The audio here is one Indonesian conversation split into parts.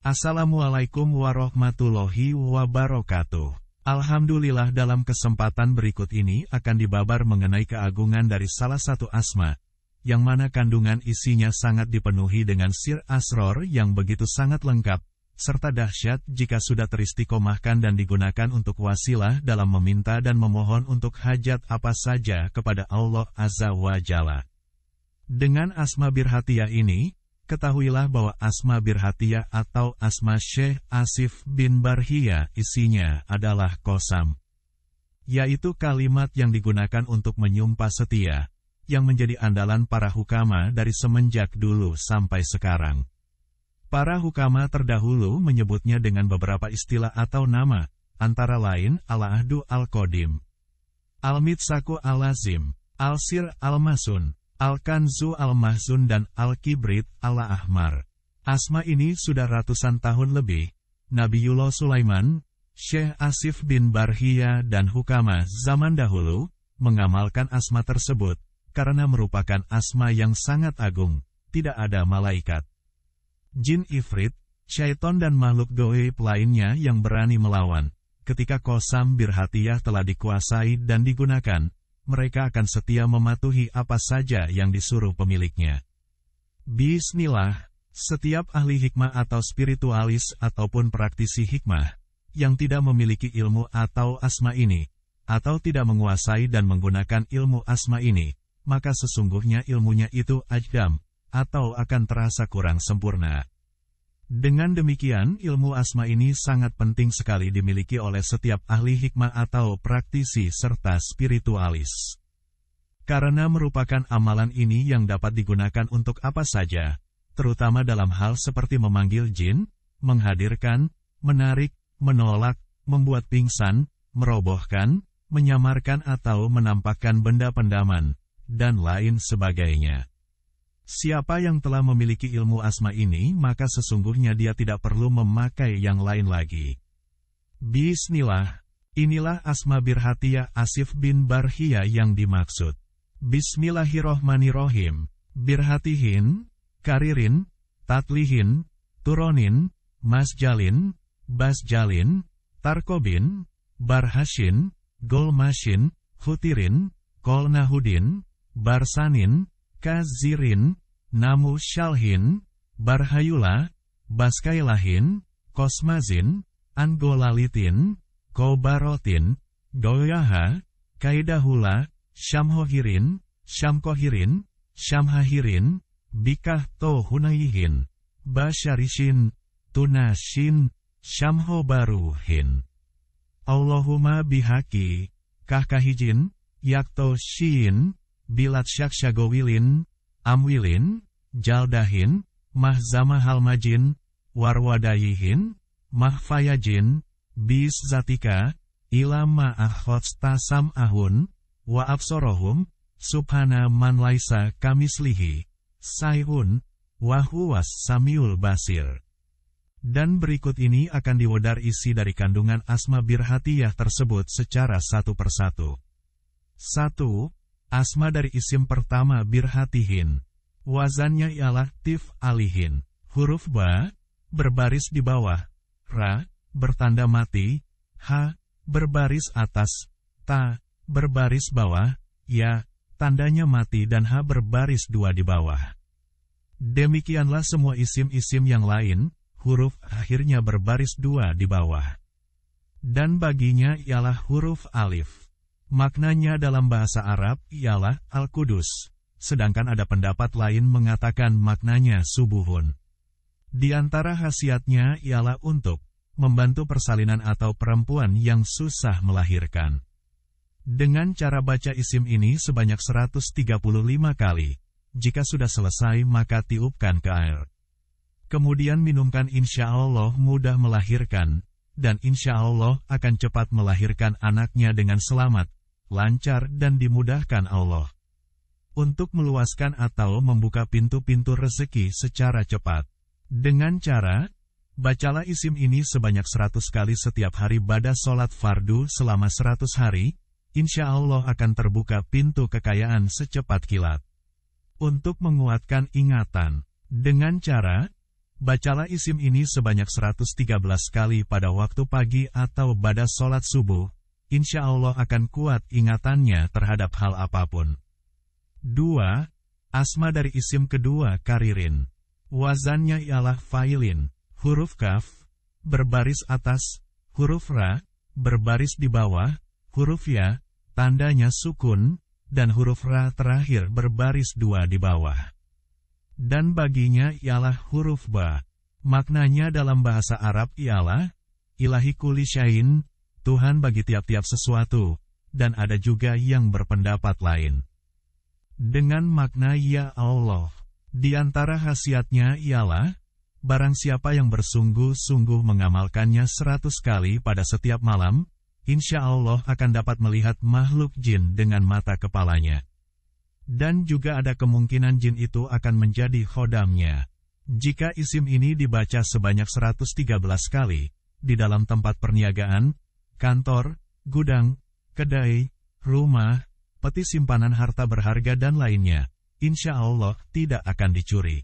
Assalamualaikum warahmatullahi wabarakatuh. Alhamdulillah, dalam kesempatan berikut ini akan dibabar mengenai keagungan dari salah satu asma, yang mana kandungan isinya sangat dipenuhi dengan sir asror yang begitu sangat lengkap, serta dahsyat jika sudah teristiqomahkan dan digunakan untuk wasilah dalam meminta dan memohon untuk hajat apa saja kepada Allah Azza wa Jalla. Dengan asma Birhatiyah ini, ketahuilah bahwa asma Birhatiyah atau asma Syekh Asif bin Barhiyah isinya adalah qasam, yaitu kalimat yang digunakan untuk menyumpah setia, yang menjadi andalan para hukama dari semenjak dulu sampai sekarang. Para hukama terdahulu menyebutnya dengan beberapa istilah atau nama, antara lain Al-Ahdu Al-Qadim, Al-Mitsaku Al-Lazim, Al-Sir Al-Masun, Al-Kanzu Al-Mahzun, dan Al-Kibrit Al-Ahmar. Asma ini sudah ratusan tahun lebih, Nabiullah Sulaiman, Syekh Asif bin Barhiyah dan hukama zaman dahulu mengamalkan asma tersebut, karena merupakan asma yang sangat agung, tidak ada malaikat, jin ifrit, syaiton dan makhluk gaib lainnya yang berani melawan. Ketika qasam Birhatiyah telah dikuasai dan digunakan, mereka akan setia mematuhi apa saja yang disuruh pemiliknya. Bismillah, setiap ahli hikmah atau spiritualis ataupun praktisi hikmah, yang tidak memiliki ilmu atau asma ini, atau tidak menguasai dan menggunakan ilmu asma ini, maka sesungguhnya ilmunya itu ajdam, atau akan terasa kurang sempurna. Dengan demikian, ilmu asma ini sangat penting sekali dimiliki oleh setiap ahli hikmah atau praktisi serta spiritualis. Karena merupakan amalan ini yang dapat digunakan untuk apa saja, terutama dalam hal seperti memanggil jin, menghadirkan, menarik, menolak, membuat pingsan, merobohkan, menyamarkan atau menampakkan benda pendaman, dan lain sebagainya. Siapa yang telah memiliki ilmu asma ini, maka sesungguhnya dia tidak perlu memakai yang lain lagi. Bismillah, inilah asma Birhatiyah Asif bin Barhiyah yang dimaksud. Bismillahirrohmanirrohim. Birhatihin, Karirin, Tatlihin, Turonin, Masjalin, Basjalin, Tarkobin, Barhashin, Golmashin, Hutirin, Kolnahudin, Barsanin, Kazirin, Namu Syalhin, Barhayula, Baskailahin, Kosmazin, Anggolalitin, Kobarotin, Goyaha, Kaidahula, Syamhohirin, Syamkohirin, Syamhahirin, Bikah Tohunayihin, Basharishin, Tunashin, Syamhobaruhin. Allahumma bihaki, Kahkahijin, Yakto Shin, Bilat Syaksyagowilin, Amwilin, Jaldahin, Mahzamahalmajin, Warwadayihin, Mahfayajin, Bis Zatika, Ilama Ahhotstasam Ahun, Wa Absorohum, Subhana Man Laisa Kamislihi, Saihun, Wahuwas Samiul Basir. Dan berikut ini akan diwedar isi dari kandungan asma Birhatiyah tersebut secara satu persatu. 1. Asma dari isim pertama Birhatihin. Wazannya ialah tif alihin. Huruf ba, berbaris di bawah. Ra, bertanda mati. Ha, berbaris atas. Ta, berbaris bawah. Ya, tandanya mati dan ha berbaris dua di bawah. Demikianlah semua isim-isim yang lain, huruf akhirnya berbaris dua di bawah. Dan baginya ialah huruf alif. Maknanya dalam bahasa Arab ialah Al-Qudus, sedangkan ada pendapat lain mengatakan maknanya subuhun. Di antara khasiatnya ialah untuk membantu persalinan atau perempuan yang susah melahirkan. Dengan cara baca isim ini sebanyak 135 kali, jika sudah selesai maka tiupkan ke air. Kemudian minumkan, insya Allah mudah melahirkan, dan insya Allah akan cepat melahirkan anaknya dengan selamat, lancar dan dimudahkan Allah. Untuk meluaskan atau membuka pintu-pintu rezeki secara cepat. Dengan cara, bacalah isim ini sebanyak 100 kali setiap hari pada sholat fardu selama 100 hari, insya Allah akan terbuka pintu kekayaan secepat kilat. Untuk menguatkan ingatan, dengan cara, Bacalah isim ini sebanyak 113 kali pada waktu pagi atau pada sholat subuh, insya Allah akan kuat ingatannya terhadap hal apapun. 2. Asma dari isim kedua Karirin. Wazannya ialah failin, huruf kaf, berbaris atas, huruf ra, berbaris di bawah, huruf ya, tandanya sukun, dan huruf ra terakhir berbaris 2 di bawah. Dan baginya ialah huruf ba. Maknanya dalam bahasa Arab ialah, ilahi kulli syai'in, Tuhan bagi tiap-tiap sesuatu, dan ada juga yang berpendapat lain. Dengan makna ya Allah, di antara khasiatnya ialah, barang siapa yang bersungguh-sungguh mengamalkannya 100 kali pada setiap malam, insya Allah akan dapat melihat makhluk jin dengan mata kepalanya. Dan juga ada kemungkinan jin itu akan menjadi khodamnya. Jika isim ini dibaca sebanyak 113 kali, di dalam tempat perniagaan, kantor, gudang, kedai, rumah, peti simpanan harta berharga dan lainnya, insya Allah tidak akan dicuri.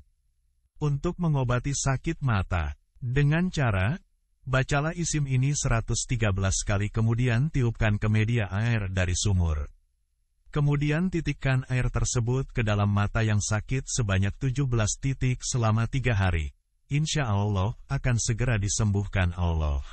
Untuk mengobati sakit mata, dengan cara, bacalah isim ini 113 kali kemudian tiupkan ke media air dari sumur. Kemudian titikkan air tersebut ke dalam mata yang sakit sebanyak 17 titik selama 3 hari. Insya Allah akan segera disembuhkan Allah.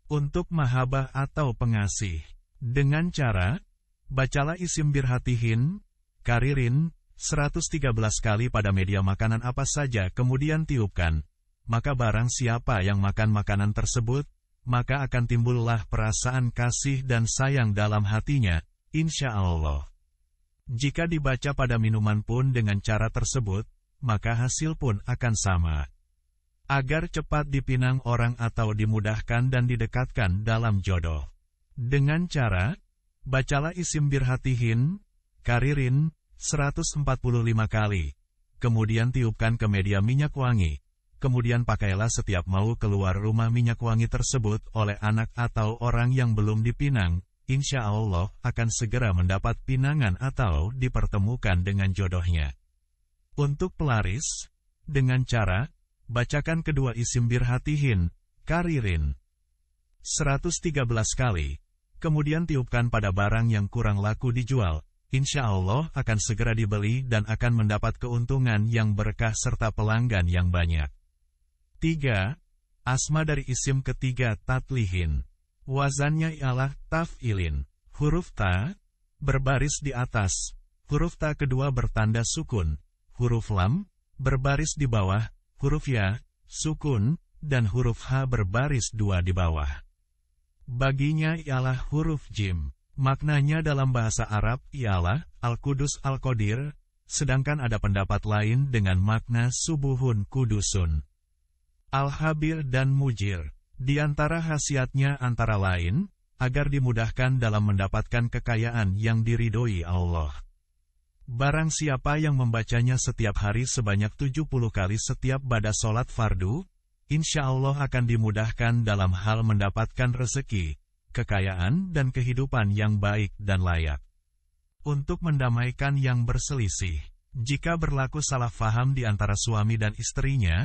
Untuk mahabbah atau pengasih, dengan cara, bacalah isim birhatihin, Karirin, 113 kali pada media makanan apa saja kemudian tiupkan. Maka barang siapa yang makan makanan tersebut, maka akan timbullah perasaan kasih dan sayang dalam hatinya, insya Allah. Jika dibaca pada minuman pun dengan cara tersebut, maka hasil pun akan sama. Agar cepat dipinang orang atau dimudahkan dan didekatkan dalam jodoh. Dengan cara, bacalah isim birhatihin, Karirin, 145 kali. Kemudian tiupkan ke media minyak wangi. Kemudian pakailah setiap mau keluar rumah minyak wangi tersebut oleh anak atau orang yang belum dipinang. Insya Allah akan segera mendapat pinangan atau dipertemukan dengan jodohnya. Untuk pelaris, dengan cara, bacakan kedua isim birhatihin, Karirin, 113 kali. Kemudian tiupkan pada barang yang kurang laku dijual, insya Allah akan segera dibeli dan akan mendapat keuntungan yang berkah serta pelanggan yang banyak. 3. Asma dari isim ketiga Tatlihin. Wazannya ialah taf'ilin, huruf ta, berbaris di atas, huruf ta kedua bertanda sukun, huruf lam, berbaris di bawah, huruf ya, sukun, dan huruf ha berbaris 2 di bawah. Baginya ialah huruf jim. Maknanya dalam bahasa Arab ialah Al-Qudus Al-Qadir, sedangkan ada pendapat lain dengan makna subuhun kudusun. Al-Habir dan Mujir. Di antara khasiatnya antara lain, agar dimudahkan dalam mendapatkan kekayaan yang diridhoi Allah. Barang siapa yang membacanya setiap hari sebanyak 70 kali setiap ba'da sholat fardu, insya Allah akan dimudahkan dalam hal mendapatkan rezeki, kekayaan dan kehidupan yang baik dan layak. Untuk mendamaikan yang berselisih, jika berlaku salah faham di antara suami dan istrinya,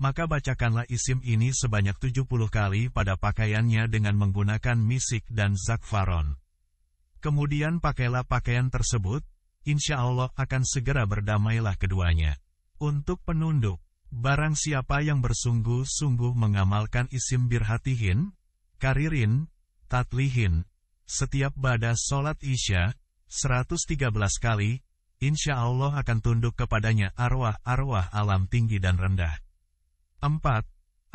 maka bacakanlah isim ini sebanyak 70 kali pada pakaiannya dengan menggunakan misik dan zakfaron. Kemudian pakailah pakaian tersebut, insya Allah akan segera berdamailah keduanya. Untuk penunduk, barang siapa yang bersungguh-sungguh mengamalkan isim birhatihin, Karirin, Tatlihin, setiap ba'da sholat isya, 113 kali, insya Allah akan tunduk kepadanya arwah-arwah alam tinggi dan rendah. 4.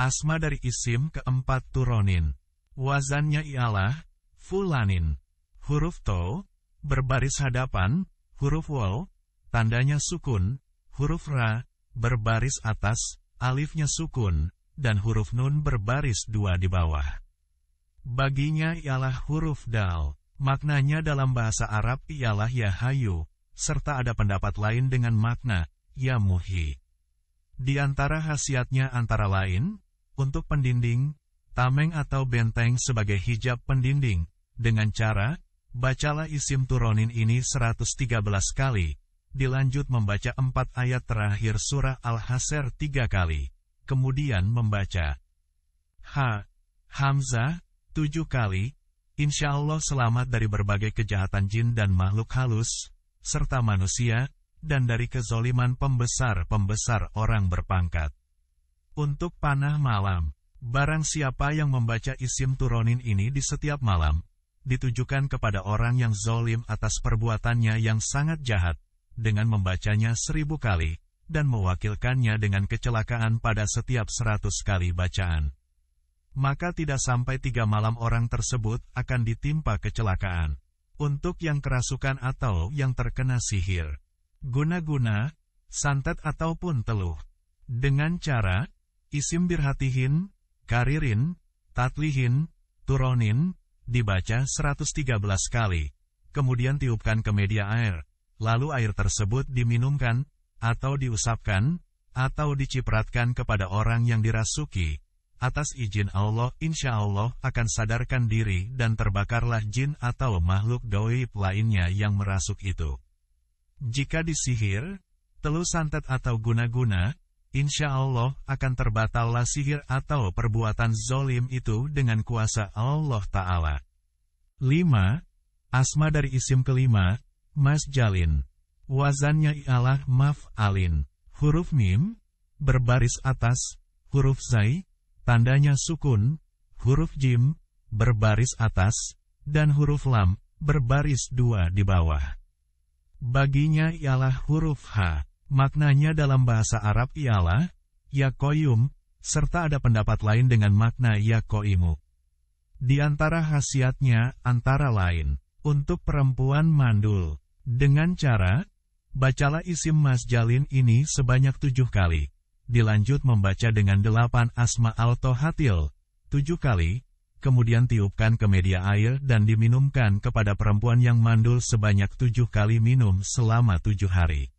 Asma dari isim keempat Turonin. Wazannya ialah Fulanin. Huruf to, berbaris hadapan, huruf wal, tandanya sukun, huruf ra, berbaris atas, alifnya sukun, dan huruf nun berbaris 2 di bawah. Baginya ialah huruf dal. Maknanya dalam bahasa Arab ialah ya hayu, serta ada pendapat lain dengan makna ya muhi. Di antara khasiatnya antara lain, untuk pendinding, tameng atau benteng sebagai hijab pendinding, dengan cara, bacalah isim Turonin ini 113 kali, dilanjut membaca 4 ayat terakhir surah Al-Hasyr 3 kali, kemudian membaca Hamzah 7 kali, insya Allah selamat dari berbagai kejahatan jin dan makhluk halus, serta manusia, dan dari kezoliman pembesar-pembesar orang berpangkat. Untuk panah malam, barang siapa yang membaca isim turonin ini di setiap malam, ditujukan kepada orang yang zolim atas perbuatannya yang sangat jahat, dengan membacanya 1000 kali, dan mewakilkannya dengan kecelakaan pada setiap 100 kali bacaan. Maka tidak sampai 3 malam orang tersebut akan ditimpa kecelakaan. Untuk yang kerasukan atau yang terkena sihir, guna-guna, santet ataupun teluh, dengan cara isim birhatihin, karirin, tatlihin, turonin, dibaca 113 kali, kemudian tiupkan ke media air, lalu air tersebut diminumkan, atau diusapkan, atau dicipratkan kepada orang yang dirasuki. Atas izin Allah, insya Allah akan sadarkan diri dan terbakarlah jin atau makhluk gaib lainnya yang merasuk itu. Jika disihir, teluh santet atau guna-guna, insya Allah akan terbatallah sihir atau perbuatan zolim itu dengan kuasa Allah Ta'ala. 5. Asma dari isim kelima, Masjalin. Wazannya ialah maf'alin. Huruf mim, berbaris atas, huruf zai, tandanya sukun, huruf jim, berbaris atas, dan huruf lam, berbaris 2 di bawah. Baginya ialah huruf H. Maknanya dalam bahasa Arab ialah ya qayyum, serta ada pendapat lain dengan makna ya qaimu. Di antara khasiatnya antara lain, untuk perempuan mandul, dengan cara, bacalah isim Masjalin ini sebanyak 7 kali. Dilanjut membaca dengan 8 asma al-tohatil, 7 kali, kemudian tiupkan ke media air dan diminumkan kepada perempuan yang mandul sebanyak 7 kali minum selama 7 hari.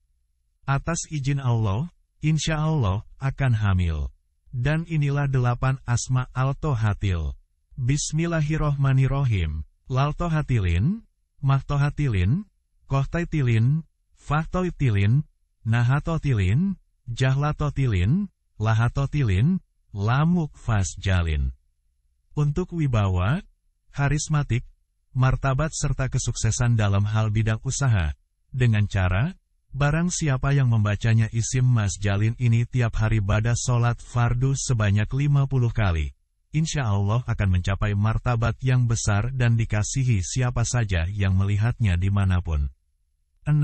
Atas izin Allah, insya Allah akan hamil. Dan inilah 8 asma al-tohatil. Bismillahirrohmanirrohim. Laltohatilin, mahtohatilin, kohtaitilin, fahtoitilin, nahatotilin, jahlatotilin, lahatotilin, lamuk fasjalin. Untuk wibawa, harismatik, martabat serta kesuksesan dalam hal bidang usaha, dengan cara, barang siapa yang membacanya isim Masjalin ini tiap hari pada sholat fardu sebanyak 50 kali, insya Allah akan mencapai martabat yang besar dan dikasihi siapa saja yang melihatnya dimanapun. 6.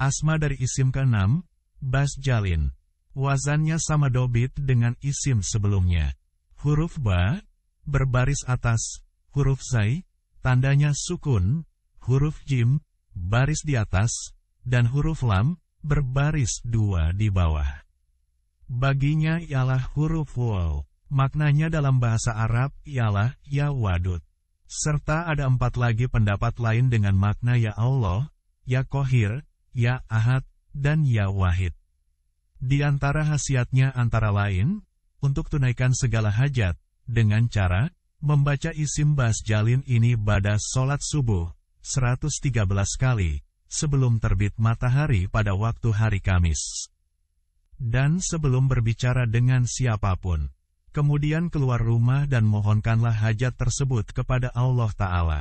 Asma dari isim ke-6, Basjalin. Wazannya sama dobit dengan isim sebelumnya. Huruf ba, berbaris atas, huruf zai, tandanya sukun, huruf jim, baris di atas, dan huruf lam, berbaris 2 di bawah. Baginya ialah huruf waw. Maknanya dalam bahasa Arab ialah ya wadud. Serta ada 4 lagi pendapat lain dengan makna ya Allah, ya Qahir, ya Ahad, dan ya Wahid. Di antara khasiatnya antara lain, untuk tunaikan segala hajat, dengan cara, membaca isim Basjalin ini pada sholat subuh, 113 kali, sebelum terbit matahari pada waktu hari Kamis. Dan sebelum berbicara dengan siapapun, kemudian keluar rumah dan mohonkanlah hajat tersebut kepada Allah Ta'ala.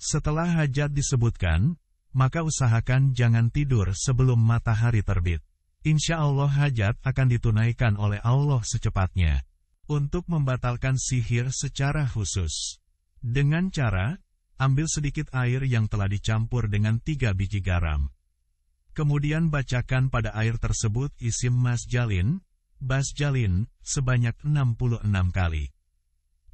Setelah hajat disebutkan, maka usahakan jangan tidur sebelum matahari terbit. Insya Allah hajat akan ditunaikan oleh Allah secepatnya. Untuk membatalkan sihir secara khusus, dengan cara, ambil sedikit air yang telah dicampur dengan 3 biji garam. Kemudian bacakan pada air tersebut isim Masjalin, Basjalin, sebanyak 66 kali.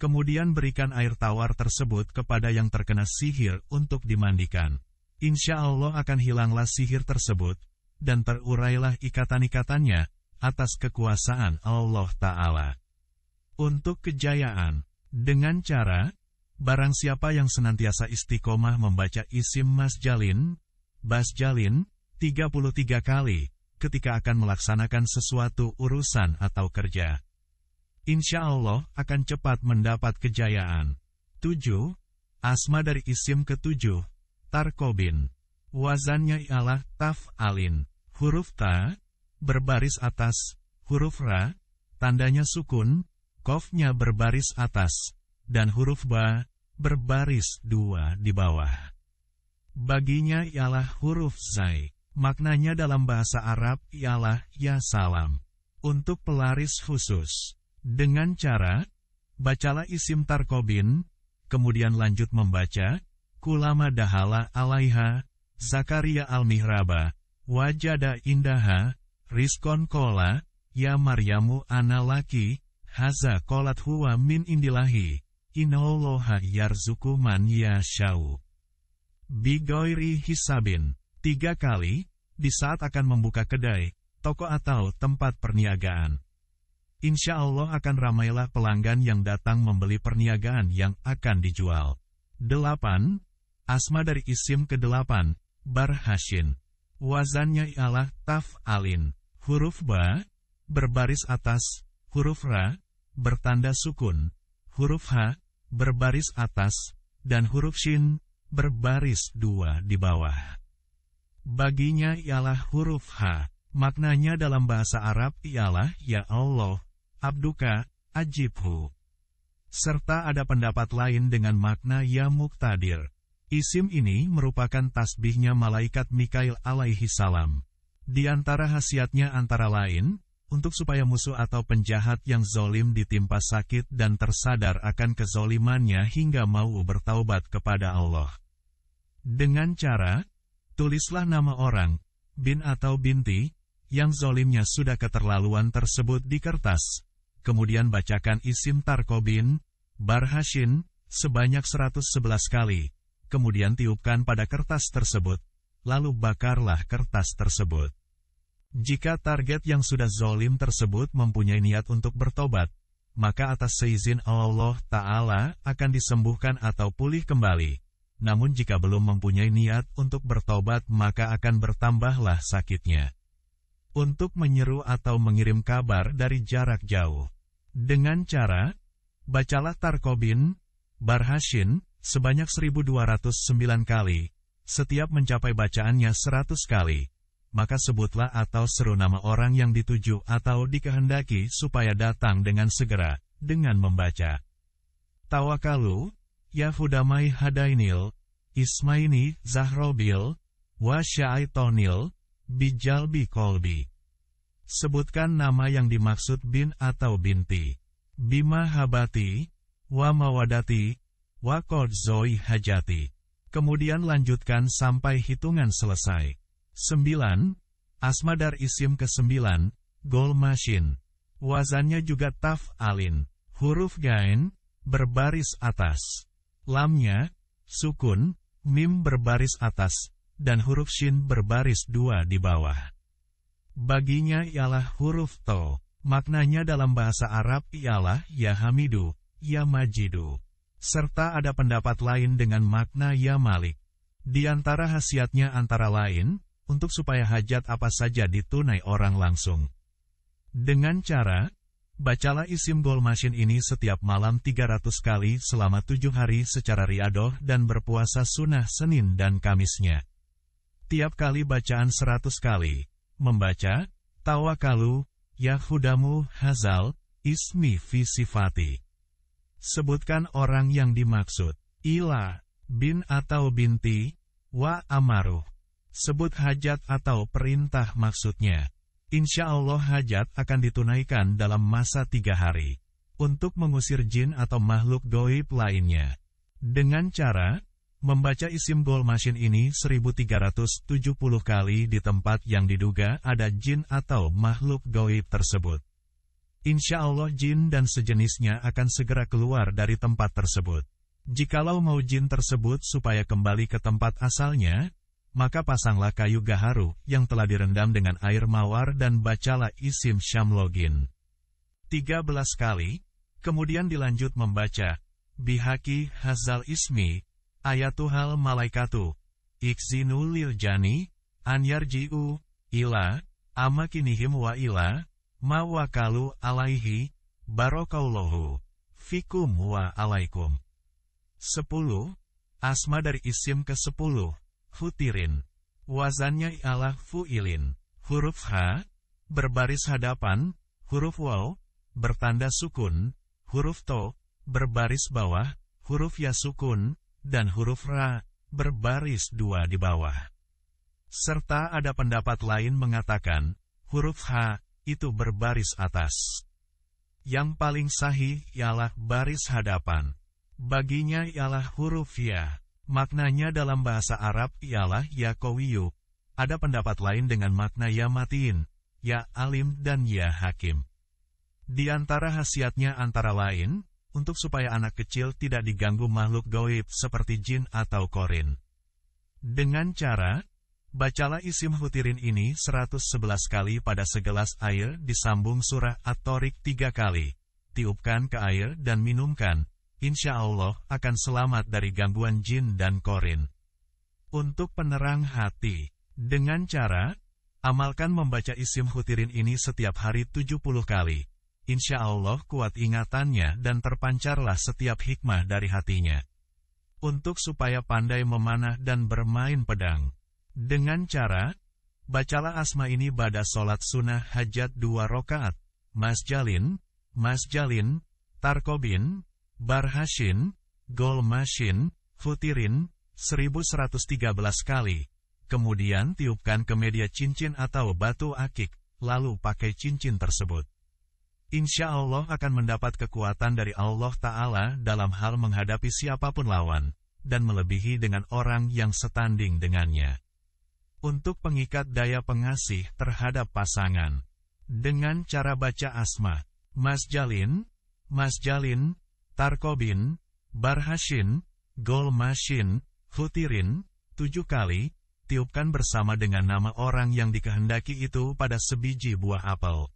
Kemudian berikan air tawar tersebut kepada yang terkena sihir untuk dimandikan. Insya Allah akan hilanglah sihir tersebut, dan terurailah ikatan-ikatannya, atas kekuasaan Allah Ta'ala. Untuk kejayaan, dengan cara, barang siapa yang senantiasa istiqomah membaca isim Masjalin, Basjalin, 33 kali, ketika akan melaksanakan sesuatu urusan atau kerja, insya Allah akan cepat mendapat kejayaan. 7. Asma dari isim ke-7, Tarkobin. Wazannya ialah taf'alin. Huruf ta, berbaris atas, huruf ra, tandanya sukun, qafnya berbaris atas, dan huruf ba, berbaris 2 di bawah. Baginya ialah huruf zai. Maknanya dalam bahasa Arab ialah ya salam. Untuk pelaris khusus, dengan cara, bacalah isim tarkobin, kemudian lanjut membaca, kulama dahala alaiha, Zakaria al-mihraba, wajada indaha, rizkon kola, ya Maryamu ana laki, haza kolat huwa min indilahi, innallaha yarzuku man yashau. Bigoiri hisabin, 3 kali, di saat akan membuka kedai, toko atau tempat perniagaan. Insya Allah akan ramailah pelanggan yang datang membeli perniagaan yang akan dijual. 8. Asma dari isim ke-8, barhashin. Wazannya ialah taf'alin. Huruf ba, berbaris atas, huruf ra, bertanda sukun, huruf ha, berbaris atas, dan huruf shin, berbaris 2 di bawah. Baginya ialah huruf ha. Maknanya dalam bahasa Arab ialah ya Allah, abduka, ajibhu. Serta ada pendapat lain dengan makna ya muqtadir. Isim ini merupakan tasbihnya malaikat Mikail alaihi salam. Di antara khasiatnya antara lain, untuk supaya musuh atau penjahat yang zolim ditimpa sakit dan tersadar akan kezolimannya hingga mau bertaubat kepada Allah. Dengan cara, tulislah nama orang, bin atau binti, yang zolimnya sudah keterlaluan tersebut di kertas. Kemudian bacakan isim tarkobin, barhashin, sebanyak 111 kali. Kemudian tiupkan pada kertas tersebut, lalu bakarlah kertas tersebut. Jika target yang sudah zolim tersebut mempunyai niat untuk bertobat, maka atas seizin Allah Ta'ala akan disembuhkan atau pulih kembali. Namun jika belum mempunyai niat untuk bertobat maka akan bertambahlah sakitnya. Untuk menyeru atau mengirim kabar dari jarak jauh. Dengan cara, bacalah tarkobin, barhashin, sebanyak 1209 kali. Setiap mencapai bacaannya 100 kali. Maka sebutlah atau seru nama orang yang dituju atau dikehendaki supaya datang dengan segera, dengan membaca. Tawakalu, ya Hudamai Hadainil, Ismaini Zahrobil, wa Syaitonil, Bijalbi Kolbi. Sebutkan nama yang dimaksud bin atau binti. Bima Habati, wa Mawadati, wa Kodzoi Hajati. Kemudian lanjutkan sampai hitungan selesai. 9. Asma dari isim ke-9, golmashin. Wazannya juga taf'alin. Huruf gain, berbaris atas. Lamnya, sukun, mim berbaris atas, dan huruf shin berbaris 2 di bawah. Baginya ialah huruf to. Maknanya dalam bahasa Arab ialah ya hamidu, ya majidu. Serta ada pendapat lain dengan makna ya malik. Di antara khasiatnya antara lain, untuk supaya hajat apa saja ditunai orang langsung. Dengan cara, bacalah isim golmashin ini setiap malam 300 kali selama 7 hari secara riadoh dan berpuasa sunnah Senin dan Kamisnya. Tiap kali bacaan 100 kali, membaca, tawakalu, ya hudamu hazal, ismi fi sifati. Sebutkan orang yang dimaksud, ila, bin atau binti, wa amaruh. Sebut hajat atau perintah maksudnya. Insya Allah hajat akan ditunaikan dalam masa 3 hari. Untuk mengusir jin atau makhluk goib lainnya. Dengan cara, membaca isim golmashin ini 1370 kali di tempat yang diduga ada jin atau makhluk goib tersebut. Insya Allah jin dan sejenisnya akan segera keluar dari tempat tersebut. Jikalau mau jin tersebut supaya kembali ke tempat asalnya, maka pasanglah kayu gaharu yang telah direndam dengan air mawar dan bacalah isim syamlogin 13 kali, kemudian dilanjut membaca, bihaki hazal ismi, ayatuhal malaikatu, ikzinu lil jani, anyarji'u, ila, amakinihim wa ila, mawakalu alaihi, barokallahu, fikum wa alaikum. 10. Asma dari isim ke-10, futirin. Wazannya ialah fu'ilin. Huruf H, berbaris hadapan, huruf waw, bertanda sukun, huruf to, berbaris bawah, huruf ya sukun, dan huruf ra, berbaris 2 di bawah. Serta ada pendapat lain mengatakan, huruf H, itu berbaris atas. Yang paling sahih ialah baris hadapan. Baginya ialah huruf ya. Maknanya dalam bahasa Arab ialah ya qawiyu. Ada pendapat lain dengan makna ya matiin, ya alim dan ya hakim. Di antara khasiatnya antara lain, untuk supaya anak kecil tidak diganggu makhluk gaib seperti jin atau korin. Dengan cara, bacalah isim hutirin ini 111 kali pada segelas air disambung surah At-Tariq 3 kali. Tiupkan ke air dan minumkan. Insya Allah akan selamat dari gangguan jin dan korin. Untuk penerang hati, dengan cara, amalkan membaca isim hutirin ini setiap hari 70 kali. Insya Allah kuat ingatannya dan terpancarlah setiap hikmah dari hatinya. Untuk supaya pandai memanah dan bermain pedang. Dengan cara, bacalah asma ini pada sholat sunnah hajat 2 rakaat, masjalin, tarkobin, barhashin, golmashin, futirin, 1113 kali. Kemudian tiupkan ke media cincin atau batu akik, lalu pakai cincin tersebut. Insya Allah akan mendapat kekuatan dari Allah Ta'ala dalam hal menghadapi siapapun lawan, dan melebihi dengan orang yang setanding dengannya. Untuk pengikat daya pengasih terhadap pasangan, dengan cara baca asma, masjalin, tarkobin, barhashin, golmashin, futirin, 7 kali, tiupkan bersama dengan nama orang yang dikehendaki itu pada sebiji buah apel.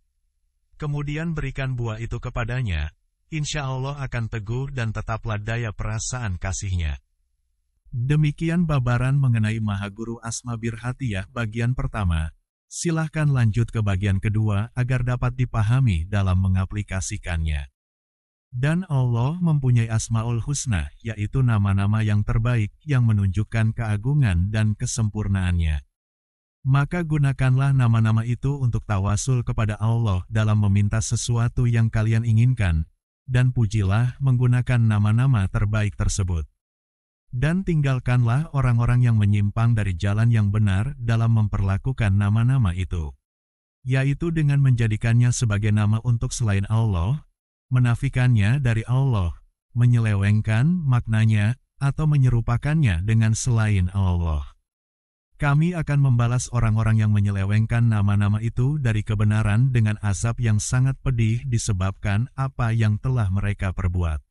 Kemudian berikan buah itu kepadanya, insya Allah akan teguh dan tetaplah daya perasaan kasihnya. Demikian babaran mengenai Maha Guru Asma Birhatiyah bagian pertama. Silahkan lanjut ke bagian kedua agar dapat dipahami dalam mengaplikasikannya. Dan Allah mempunyai Asmaul Husna, yaitu nama-nama yang terbaik yang menunjukkan keagungan dan kesempurnaannya. Maka gunakanlah nama-nama itu untuk tawasul kepada Allah dalam meminta sesuatu yang kalian inginkan, dan pujilah menggunakan nama-nama terbaik tersebut. Dan tinggalkanlah orang-orang yang menyimpang dari jalan yang benar dalam memperlakukan nama-nama itu, yaitu dengan menjadikannya sebagai nama untuk selain Allah, menafikannya dari Allah, menyelewengkan maknanya, atau menyerupakannya dengan selain Allah. Kami akan membalas orang-orang yang menyelewengkan nama-nama itu dari kebenaran dengan azab yang sangat pedih disebabkan apa yang telah mereka perbuat.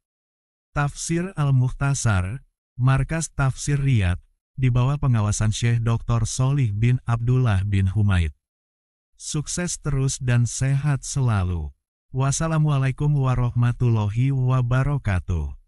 Tafsir Al-Mukhtasar, Markas Tafsir Riyadh, di bawah pengawasan Syekh Dr. Sholih bin Abdullah bin Humaid. Sukses terus dan sehat selalu. Wassalamualaikum warahmatullahi wabarakatuh.